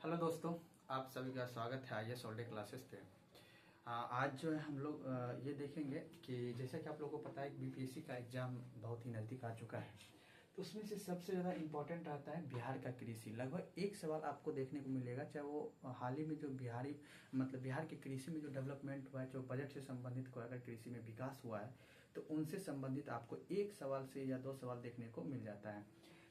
Hello दोस्तों, आप सभी का स्वागत है आईएएस ऑल डे क्लासेस पे। आज जो है हम लोग ये देखेंगे कि जैसा कि आप लोगों को पता है बीपीएससी का एग्जाम बहुत ही नज़दीक आ चुका है, तो उसमें से सबसे ज़्यादा इम्पोर्टेंट रहता है बिहार का कृषि। लगभग एक सवाल आपको देखने को मिलेगा, चाहे वो हाल ही में जो बिहार के कृषि में जो डेवलपमेंट हुआ है, जो बजट से संबंधित को अगर कृषि में विकास हुआ है तो उनसे संबंधित आपको एक सवाल से या दो सवाल देखने को मिल जाता है।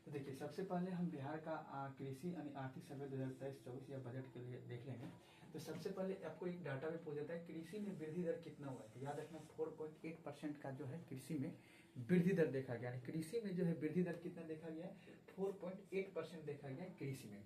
तो देखिए, सबसे पहले हम बिहार का कृषि यानी आर्थिक सर्वे 2023-24 या बजट के लिए देख लेंगे। तो सबसे पहले आपको एक डाटा में पूछ जाता है कृषि में वृद्धि दर कितना हुआ है। तो याद रखना 4.8% का जो है कृषि में वृद्धि दर देखा गया है। कृषि में जो है वृद्धि दर कितना देखा गया है, 4.8% देखा गया है कृषि में।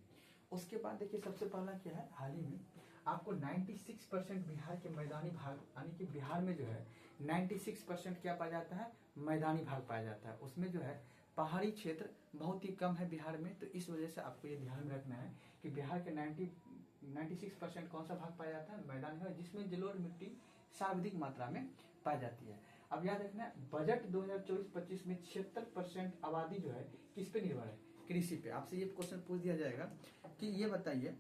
उसके बाद देखिए, सबसे पहला क्या है, हाल ही में आपको 96% बिहार के मैदानी भाग, यानी कि बिहार में जो है 96% क्या पाया जाता है, मैदानी भाग पाया जाता है। उसमें जो है पहाड़ी क्षेत्र बहुत ही कम है बिहार में। तो इस वजह से आपको ये ध्यान में रखना है कि बिहार के 96% कौन सा भाग पाया जाता है, मैदानी भाग, जिसमें जलोढ़ मिट्टी सर्वाधिक मात्रा में पाई जाती है। अब याद रखना है, बजट 2024-25 में 76% आबादी जो है किस पे निर्भर है, कृषि पे। आपसे ये क्वेश्चन पूछ दिया जाएगा कि ये बताइए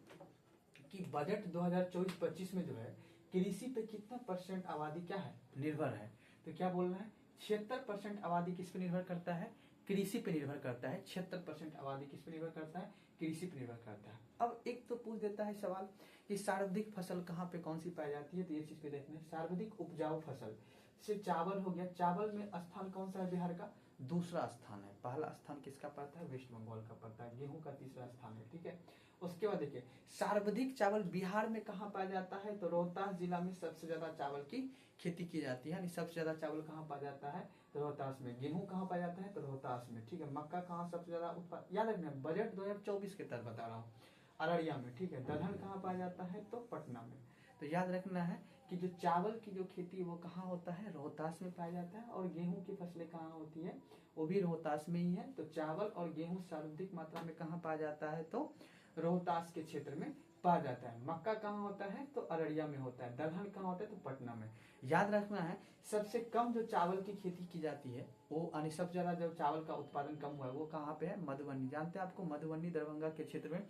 कि बजट 2024-25 में जो है कृषि पे कितना परसेंट आबादी क्या है, निर्भर है। तो क्या बोलना है, 76% आबादी किस पे निर्भर करता है, कृषि पे निर्भर करता है। 76% आबादी किस पे निर्भर करता है, कृषि पे निर्भर करता है। अब एक तो पूछ देता है सवाल कि सर्वाधिक फसल कहाँ पे कौन सी पाई जाती है। तो ये चीज पे देखना है, सर्वाधिक उपजाऊ फसल से चावल हो गया। चावल में स्थान कौन सा है बिहार का, दूसरा स्थान है। पहला स्थान किसका पड़ता है, वेस्ट बंगाल का पड़ता है। गेहूं का तीसरा स्थान है, ठीक है। उसके बाद देखिए, सर्वाधिक चावल बिहार में कहाँ पाया जाता है, तो रोहतास जिला में सबसे ज्यादा चावल की खेती की जाती है। यानी सबसे ज्यादा चावल कहाँ पाया जाता है, तो रोहतास में। गेहूं कहाँ पाया जाता है, तो रोहतास में, ठीक है। मक्का कहाँ सबसे ज्यादा उत्पादन, याद रखना, बजट 2024 के तहत बता रहा हूँ, अररिया में, ठीक है। दलहन कहाँ पाया जाता है, तो पटना में। तो याद रखना है कि जो चावल की जो खेती वो कहाँ होता है, रोहतास में पाया जाता है। और गेहूं की फसलें कहाँ होती है, वो भी रोहतास में ही है। तो चावल और गेहूं सर्वाधिक मात्रा में कहाँ पाया जाता है, तो रोहतास के क्षेत्र में पाया जाता है। मक्का कहाँ होता है, तो अररिया में होता है। दलहन कहाँ होता है, तो पटना में। याद रखना है, सबसे कम जो चावल की खेती की जाती है वो, यानी सबसे ज्यादा जो चावल का उत्पादन कम हुआ है वो कहाँ पे है, मधुबनी। जानते हैं आपको, मधुबनी दरभंगा के क्षेत्र में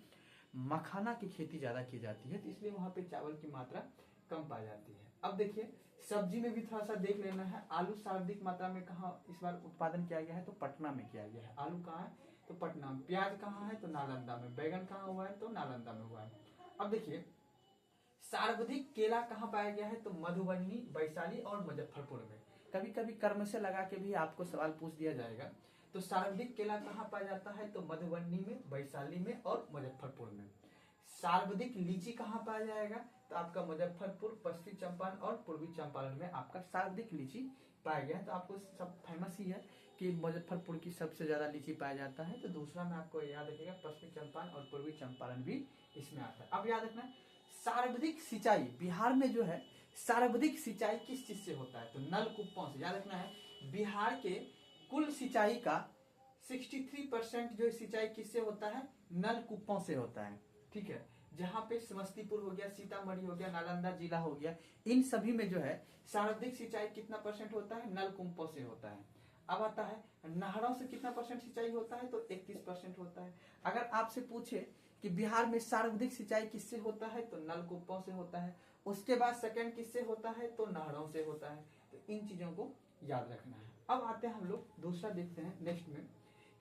मखाना की खेती ज्यादा की जाती है, तो इसलिए वहां पे चावल की मात्रा कम पाई जाती है। अब देखिए, सब्जी में भी थोड़ा सा देख लेना है। आलू सर्वाधिक मात्रा में कहाँ इस बार उत्पादन किया गया है, तो पटना में किया गया है। आलू कहाँ है, तो पटना में। प्याज कहाँ है, तो नालंदा में। बैगन कहाँ हुआ है, तो नालंदा में हुआ है। अब देखिए, सर्वाधिक केला कहाँ पाया गया है, तो मधुबनी, वैशाली और मुजफ्फरपुर में। कभी कभी कर्म से लगा के भी आपको सवाल पूछ दिया जाएगा। तो सर्वाधिक केला कहाँ पाया जाता है, तो मधुबनी में, वैशाली में और मुजफ्फरपुर में। सर्वाधिक लीची कहाँ पाया जाएगा, तो आपका मुजफ्फरपुर, पश्चिमी चंपारण और पूर्वी चंपारण में आपका सर्वाधिक लीची पाया गया है। तो आपको सब फेमस ही है कि मुजफ्फरपुर की सबसे ज्यादा लीची पाया जाता है। तो दूसरा में आपको याद रखिएगा, पश्चिमी चंपारण और पूर्वी चंपारण भी इसमें आता है। अब याद रखना, सर्वाधिक सिंचाई बिहार में जो है, सर्वाधिक सिंचाई किस चीज से होता है, तो नलकूपों से। याद रखना है, बिहार के कुल सिंचाई का 63% जो सिंचाई किससे होता है, नलकूपों से होता है, ठीक है। जहां पे समस्तीपुर हो गया, सीतामढ़ी हो गया, नालंदा जिला हो गया, इन सभी में जो है सर्वाधिक सिंचाई कितना परसेंट होता है, नलकूपों से होता है। अब आता है नहरों से कितना परसेंट सिंचाई होता है, तो 31% होता है। अगर आपसे पूछे कि बिहार में सर्वाधिक सिंचाई किससे होता है, तो नलकूपों से होता है। उसके बाद सेकंड किससे होता है, तो नहरों से होता है। तो इन चीजों को याद रखना है। अब आते हैं हम लोग दूसरा देखते हैं नेक्स्ट में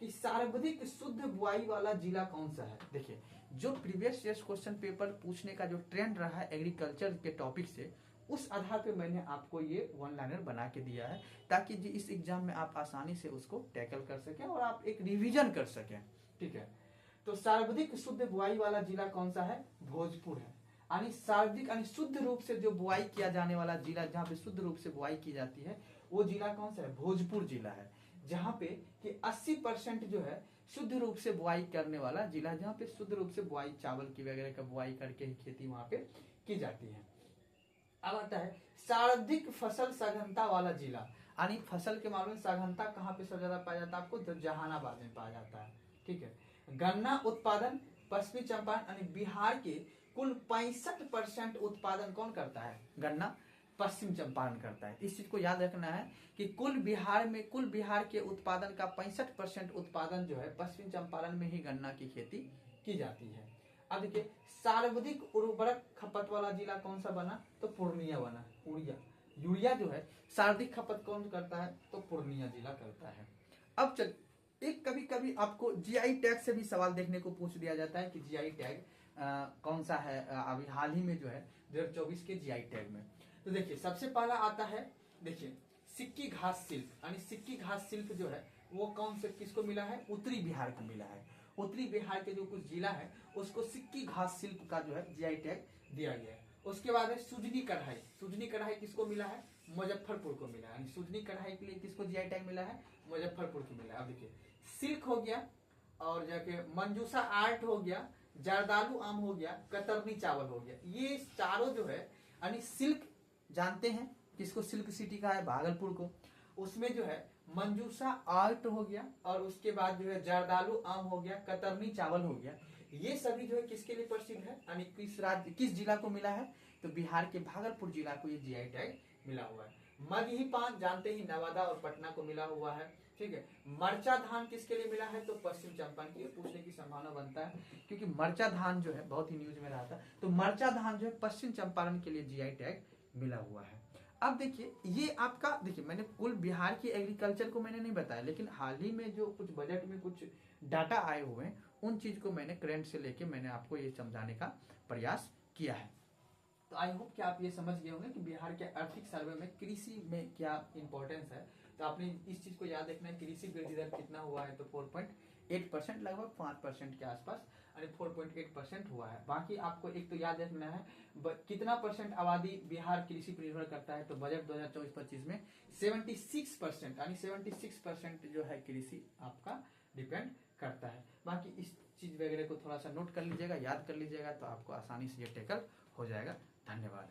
कि सर्वाधिक शुद्ध बुआई वाला जिला कौन सा है। देखिए, जो प्रीवियस ईयर क्वेश्चन पेपर पूछने का जो ट्रेंड रहा है एग्रीकल्चर के टॉपिक से, उस आधार पे मैंने आपको ये वन लाइनर बना के दिया है, ताकि इस एग्जाम में आप आसानी से उसको टैकल कर सकें और आप एक रिवीजन कर सकें, ठीक है। तो सर्वाधिक शुद्ध बुआई वाला जिला कौन सा है, भोजपुर है। यानी सर्वाधिक, यानी शुद्ध रूप से जो बुआई किया जाने वाला जिला, जहाँ पे शुद्ध रूप से बुआई की जाती है, वो जिला कौन सा है, भोजपुर जिला है। जहाँ पे कि 80% जो है शुद्ध रूप से बुआई करने वाला जिला, जहाँ पे शुद्ध रूप से बुआई, चावल की वगैरह का बुआई करके ही खेती वहां पे की जाती है। अब आता है सर्वाधिक फसल सघनता वाला जिला, यानी फसल के मामले में सघनता कहाँ पे सबसे ज्यादा पाया जाता है आपको, तो जहानाबाद में पाया जाता है, ठीक है। गन्ना उत्पादन पश्चिमी चंपारण, यानी बिहार के कुल 65% उत्पादन कौन करता है, गन्ना पश्चिम चंपारण करता है। इस चीज को याद रखना है कि कुल बिहार के उत्पादन का 65% उत्पादन जो है पश्चिम चंपारण में ही गन्ना की खेती की जाती है। अब देखिए सर्वाधिक उर्वरक खपत वाला जिला कौन सा बना, तो पूर्णिया बना। यूरिया जो है सर्वाधिक खपत कौन करता है, तो पूर्णिया जिला करता है। अब चल एक कभी कभी आपको जीआई टैग से भी सवाल देखने को पूछ दिया जाता है कि जीआई टैग कौन सा है अभी हाल ही में जो है 2024 के जीआई टैग में। तो देखिए सबसे पहला आता है, देखिए सिक्की घास शिल्प, यानी सिक्की घास शिल्प जो है वो कौन से किसको मिला है, उत्तरी बिहार को मिला है। उत्तरी बिहार के जो कुछ जिला है उसको सिक्की घास शिल्प का जो है जीआई टैग दिया गया है। उसके बाद है सुजनी कढ़ाई। सुजनी कढ़ाई किसको मिला है, मुजफ्फरपुर को मिला है। सुजनी कढ़ाई के लिए किसको जीआई टैग मिला है, मुजफ्फरपुर को मिला है। अब देखिए सिल्क हो गया, और जाके मंजूसा आर्ट हो गया, जर्दालू आम हो गया, कतरनी चावल हो गया। ये चारों जो है यानी सिल्क जानते हैं किसको सिल्क सिटी का है, भागलपुर को। उसमें जो है मंजूसा आर्ट हो गया, और उसके बाद जो है जर्दालू आम हो गया, कतरनी चावल हो गया। ये सभी जो है किसके लिए प्रसिद्ध है, यानी किस राज्य किस जिला को मिला है, तो बिहार के भागलपुर जिला को ये जीआई टैग मिला हुआ है। मगही पान जानते ही नवादा और पटना को मिला हुआ है। ठीक है, मरचा धान किसके लिए मिला है, तो पश्चिम चंपारण के लिए पूछने की संभावना बनता है, क्योंकि मरचा धान जो है बहुत ही न्यूज में रहा था। तो मरचा धान जो है पश्चिम चंपारण के लिए जीआई टैग मिला हुआ है। अब देखिए ये आपका, देखिए मैंने कुल बिहार की एग्रीकल्चर को मैंने नहीं बताया, लेकिन हाल ही में जो कुछ बजट में कुछ डाटा आए हुए हैं उन चीज को मैंने करंट से लेके मैंने आपको ये समझाने का प्रयास किया है। तो आई होप कि आप ये समझ गए होंगे कि बिहार के आर्थिक सर्वे में कृषि में क्या इंपॉर्टेंस है। तो आपने इस चीज को याद रखना है, कृषि वृद्धि दर कितना हुआ है, तो 4.8% लगभग 5% के आसपास, यानी 4.8% हुआ है। बाकी आपको एक तो याद रखना है कितना परसेंट आबादी बिहार कृषि पर निर्भर करता है, तो बजट 2024-25 में 76%, यानी 76% जो है कृषि आपका डिपेंड करता है। बाकी इस चीज वगैरह को थोड़ा सा नोट कर लीजिएगा, याद कर लीजिएगा, तो आपको आसानी से ये टेकल हो जाएगा। धन्यवाद।